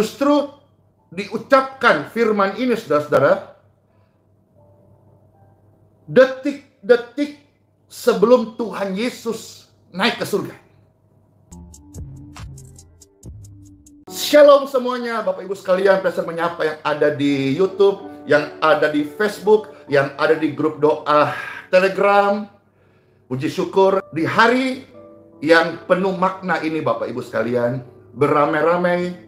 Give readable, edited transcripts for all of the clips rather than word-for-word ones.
Justru diucapkan firman ini, saudara-saudara, detik-detik sebelum Tuhan Yesus naik ke surga. Shalom semuanya, Bapak Ibu sekalian, Pastor menyapa yang ada di YouTube, yang ada di Facebook, yang ada di grup doa Telegram. Puji syukur di hari yang penuh makna ini, Bapak Ibu sekalian, beramai-ramai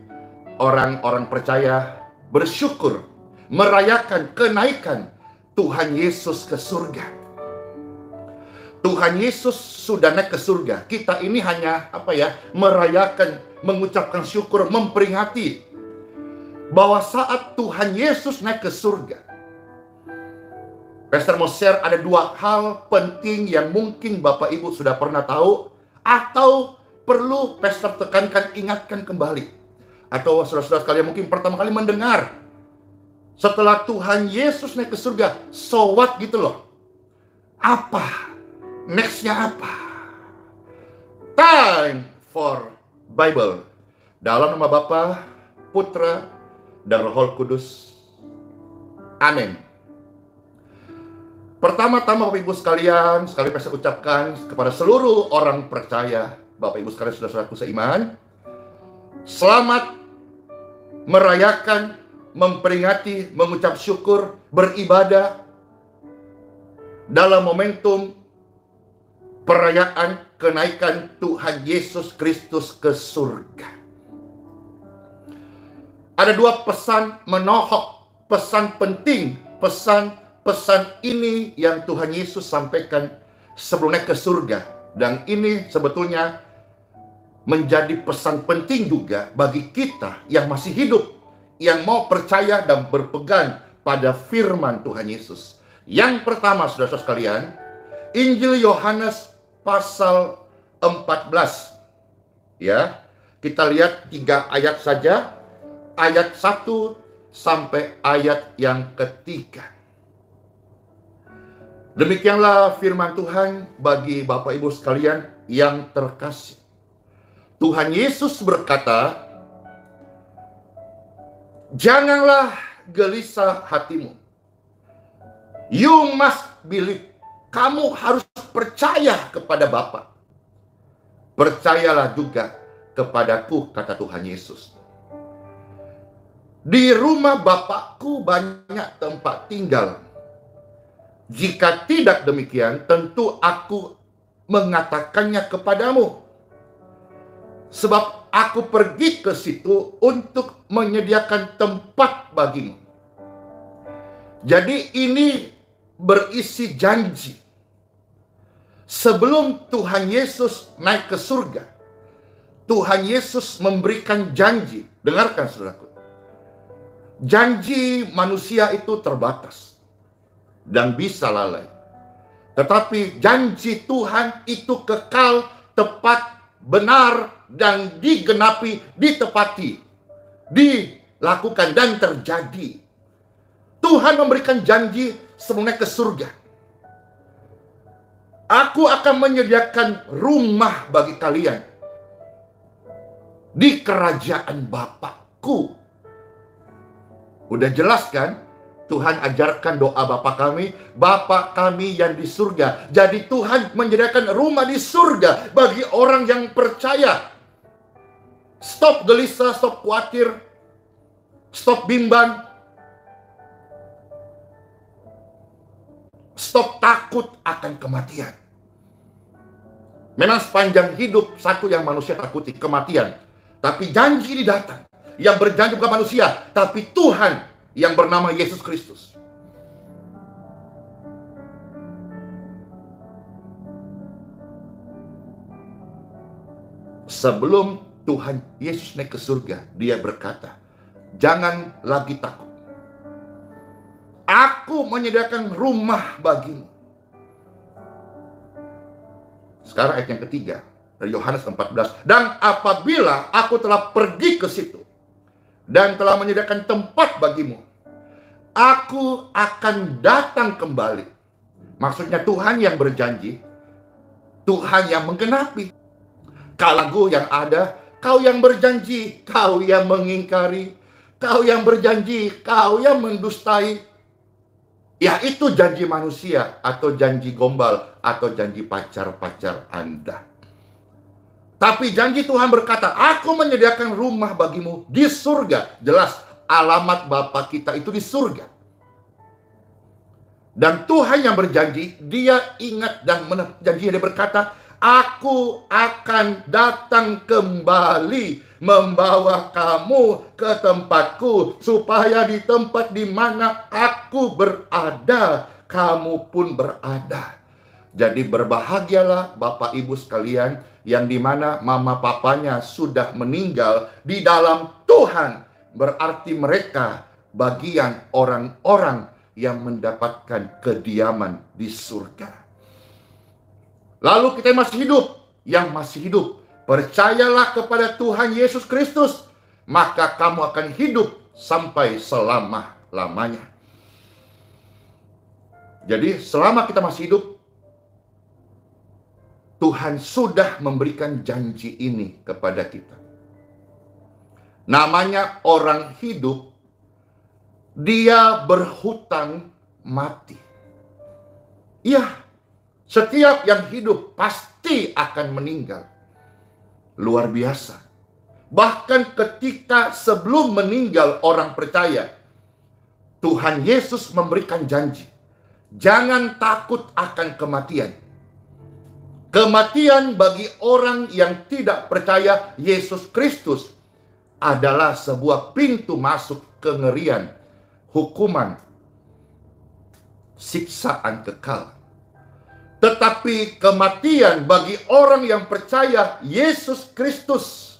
orang-orang percaya bersyukur merayakan kenaikan Tuhan Yesus ke surga. Tuhan Yesus sudah naik ke surga. Kita ini hanya merayakan, mengucapkan syukur, memperingati bahwa saat Tuhan Yesus naik ke surga, Pastor mau share ada dua hal penting yang mungkin Bapak Ibu sudah pernah tahu, atau perlu Pastor tekankan, ingatkan kembali. Atau saudara-saudara sekalian mungkin pertama kali mendengar setelah Tuhan Yesus naik ke surga, so what gitu loh. Apa? Nextnya apa? Time for Bible. Dalam nama Bapa, Putra, dan Roh Kudus. Amin. Pertama-tama Bapak Ibu sekalian, sekali saya ucapkan kepada seluruh orang percaya, Bapak Ibu sekalian, saudara-saudaraku seiman, selamat merayakan, memperingati, mengucap syukur, beribadah dalam momentum perayaan kenaikan Tuhan Yesus Kristus ke surga. Ada dua pesan menohok, pesan penting, pesan ini yang Tuhan Yesus sampaikan sebelum naik ke surga. Dan ini sebetulnya menjadi pesan penting juga bagi kita yang masih hidup, yang mau percaya dan berpegang pada firman Tuhan Yesus. Yang pertama, saudara-saudara sekalian, Injil Yohanes pasal 14. Ya, kita lihat 3 ayat saja. Ayat 1 sampai ayat yang ketiga. Demikianlah firman Tuhan bagi Bapak Ibu sekalian yang terkasih. Tuhan Yesus berkata, "Janganlah gelisah hatimu. You must believe." Kamu harus percaya kepada Bapa. Percayalah juga kepadaku, kata Tuhan Yesus. Di rumah Bapakku banyak tempat tinggal. Jika tidak demikian, tentu aku mengatakannya kepadamu. Sebab aku pergi ke situ untuk menyediakan tempat bagimu. Jadi ini berisi janji. Sebelum Tuhan Yesus naik ke surga, Tuhan Yesus memberikan janji. Dengarkan saudaraku. Janji manusia itu terbatas dan bisa lalai. Tetapi janji Tuhan itu kekal, tepat, benar, dan digenapi, ditepati, dilakukan dan terjadi. Tuhan memberikan janji sebelum naik ke surga. Aku akan menyediakan rumah bagi kalian di kerajaan Bapakku. Udah jelas kan? Tuhan ajarkan doa Bapa kami, Bapa kami yang di surga. Jadi Tuhan menyediakan rumah di surga bagi orang yang percaya. Stop gelisah, stop khawatir, stop bimbang, stop takut akan kematian. Memang sepanjang hidup satu yang manusia takuti, kematian. Tapi janji ini datang. Yang berjanji bukan manusia, tapi Tuhan yang bernama Yesus Kristus. Sebelum Tuhan Yesus naik ke surga, dia berkata, "Jangan lagi takut. Aku menyediakan rumah bagimu." Sekarang ayat yang ketiga dari Yohanes 14. "Dan apabila aku telah pergi ke situ dan telah menyediakan tempat bagimu, aku akan datang kembali." Maksudnya Tuhan yang berjanji, Tuhan yang menggenapi. Lagu yang ada, kau yang berjanji, kau yang mengingkari, kau yang berjanji, kau yang mendustai. Ya, itu janji manusia, atau janji gombal, atau janji pacar-pacar Anda. Tapi janji Tuhan berkata, aku menyediakan rumah bagimu di surga. Jelas, alamat Bapa kita itu di surga. Dan Tuhan yang berjanji, dia ingat dan janji, dia berkata, aku akan datang kembali membawa kamu ke tempatku, supaya di tempat di mana aku berada, kamu pun berada. Jadi berbahagialah Bapak Ibu sekalian, yang dimana mama papanya sudah meninggal di dalam Tuhan. Berarti mereka bagian orang-orang yang mendapatkan kediaman di surga. Lalu kita masih hidup, yang masih hidup, percayalah kepada Tuhan Yesus Kristus, maka kamu akan hidup sampai selama-lamanya. Jadi selama kita masih hidup, Tuhan sudah memberikan janji ini kepada kita. Namanya orang hidup, dia berhutang mati. Iya, setiap yang hidup pasti akan meninggal. Luar biasa. Bahkan ketika sebelum meninggal orang percaya, Tuhan Yesus memberikan janji. Jangan takut akan kematian. Kematian bagi orang yang tidak percaya Yesus Kristus adalah sebuah pintu masuk kengerian, hukuman, siksaan kekal. Tetapi kematian bagi orang yang percaya Yesus Kristus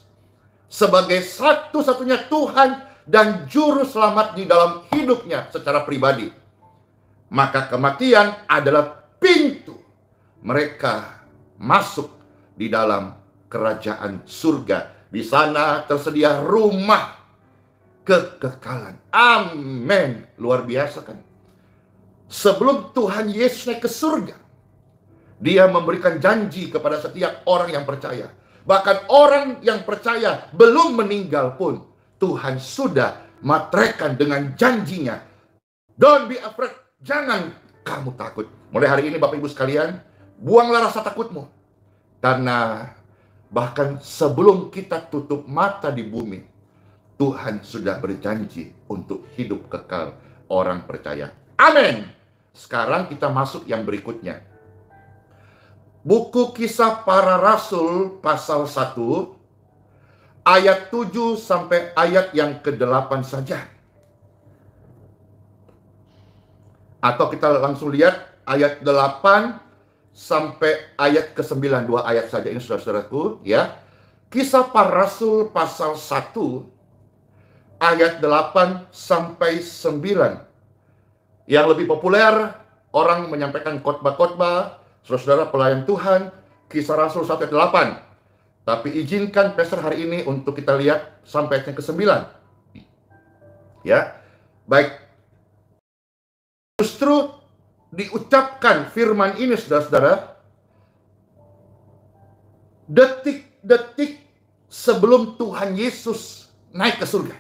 sebagai satu-satunya Tuhan dan Juru Selamat di dalam hidupnya secara pribadi, maka kematian adalah pintu mereka masuk di dalam kerajaan surga. Di sana tersedia rumah kekekalan. Amin. Luar biasa kan? Sebelum Tuhan Yesus naik ke surga, dia memberikan janji kepada setiap orang yang percaya. Bahkan orang yang percaya belum meninggal pun, Tuhan sudah materaikan dengan janjinya. Don't be afraid. Jangan kamu takut. Mulai hari ini Bapak Ibu sekalian, buanglah rasa takutmu. Karena bahkan sebelum kita tutup mata di bumi, Tuhan sudah berjanji untuk hidup kekal orang percaya. Amin. Sekarang kita masuk yang berikutnya. Buku Kisah Para Rasul pasal 1 ayat 7 sampai ayat yang ke-8 saja. Atau kita langsung lihat ayat 8 sampai ayat ke-9, 2 ayat saja ini saudara-saudaraku ya. Kisah Para Rasul pasal 1 ayat 8 sampai 9. Yang lebih populer, orang menyampaikan khotbah-khotbah, saudara-saudara pelayan Tuhan, Kisah Rasul 1 ayat 8. Tapi izinkan Pastor hari ini untuk kita lihat sampai ayat yang ke-9. Ya, baik. Justru diucapkan firman ini saudara-saudara, detik-detik sebelum Tuhan Yesus naik ke surga.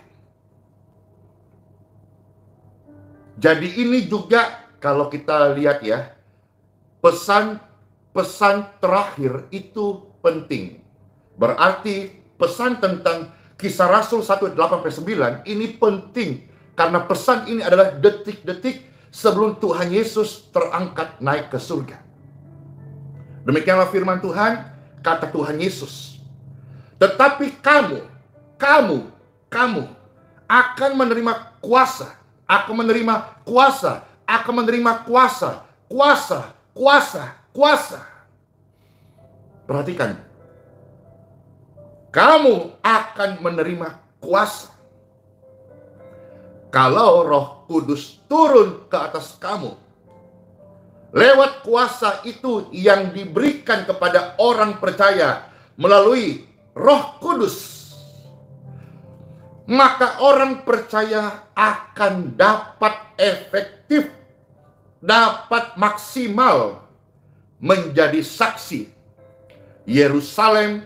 Jadi ini juga kalau kita lihat ya, pesan terakhir itu penting. Berarti pesan tentang Kisah Rasul 1:8-9 ini penting. Karena pesan ini adalah detik-detik sebelum Tuhan Yesus terangkat naik ke surga. Demikianlah firman Tuhan, kata Tuhan Yesus. Tetapi kamu akan menerima kuasa. Akan menerima kuasa. Akan menerima kuasa. Kuasa. Perhatikan. Kamu akan menerima kuasa kalau Roh Kudus turun ke atas kamu. Lewat kuasa itu yang diberikan kepada orang percaya melalui Roh Kudus, maka orang percaya akan dapat efektif, dapat maksimal menjadi saksi Yerusalem,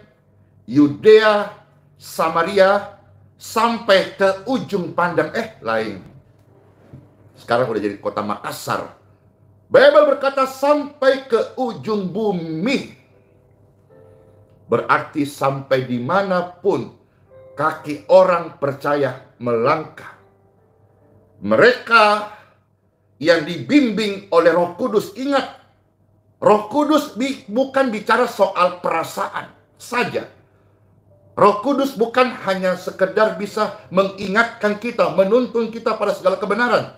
Yudea, Samaria, sampai ke ujung pandang. Lain. Sekarang udah jadi kota Makassar. Bible berkata sampai ke ujung bumi. Berarti sampai dimanapun kaki orang percaya melangkah. Mereka yang dibimbing oleh Roh Kudus, ingat, Roh Kudus bukan bicara soal perasaan saja. Roh Kudus bukan hanya sekedar bisa mengingatkan kita, menuntun kita pada segala kebenaran.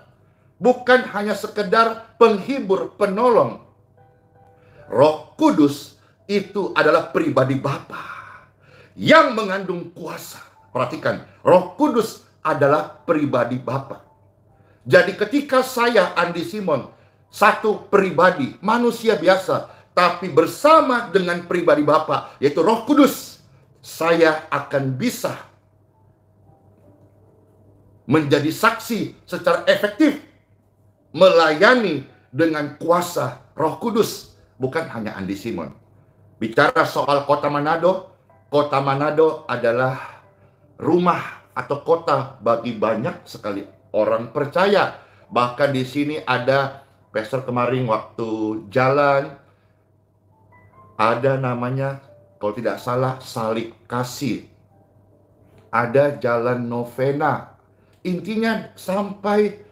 Bukan hanya sekedar penghibur, penolong. Roh Kudus itu adalah pribadi Bapa yang mengandung kuasa. Perhatikan, Roh Kudus adalah pribadi Bapa. Jadi ketika saya, Andi Simon, satu pribadi, manusia biasa, tapi bersama dengan pribadi Bapa, yaitu Roh Kudus, saya akan bisa menjadi saksi secara efektif, melayani dengan kuasa Roh Kudus, bukan hanya Andi Simon. Bicara soal kota Manado adalah rumah atau kota bagi banyak sekali orang percaya. Bahkan di sini ada, Pastor kemarin waktu jalan, ada namanya, kalau tidak salah, Salib Kasih. Ada jalan novena. Intinya sampai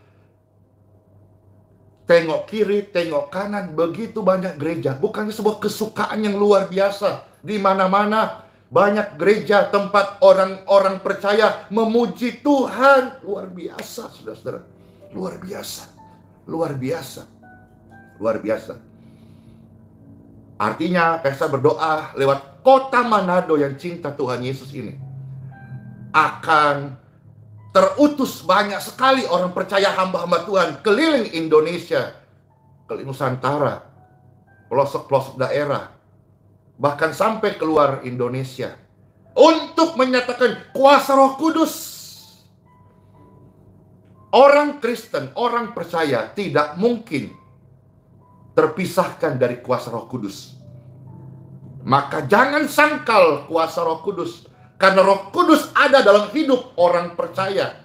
tengok kiri, tengok kanan, begitu banyak gereja. Bukan sebuah kesukaan yang luar biasa. Di mana-mana banyak gereja, tempat orang-orang percaya memuji Tuhan. Luar biasa, saudara-saudara. Luar biasa. Luar biasa. Luar biasa. Artinya, saya berdoa lewat kota Manado yang cinta Tuhan Yesus ini, akan terutus banyak sekali orang percaya, hamba-hamba Tuhan keliling Indonesia, keliling Nusantara, pelosok-pelosok daerah, bahkan sampai keluar Indonesia, untuk menyatakan kuasa Roh Kudus. Orang Kristen, orang percaya tidak mungkin terpisahkan dari kuasa Roh Kudus. Maka jangan sangkal kuasa Roh Kudus, karena Roh Kudus ada dalam hidup orang percaya.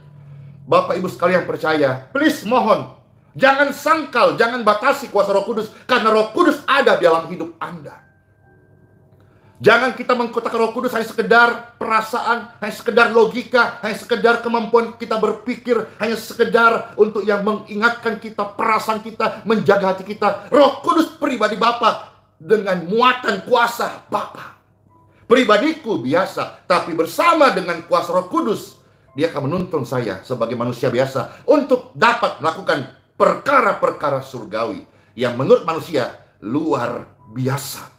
Bapak Ibu sekalian percaya, please mohon, jangan sangkal, jangan batasi kuasa Roh Kudus, karena Roh Kudus ada dalam hidup Anda. Jangan kita mengkotakkan Roh Kudus hanya sekedar perasaan, hanya sekedar logika, hanya sekedar kemampuan kita berpikir, hanya sekedar untuk yang mengingatkan kita, perasaan kita, menjaga hati kita. Roh Kudus pribadi Bapa dengan muatan kuasa Bapa. Pribadiku biasa, tapi bersama dengan kuasa Roh Kudus, Dia akan menuntun saya sebagai manusia biasa untuk dapat melakukan perkara-perkara surgawi yang menurut manusia luar biasa.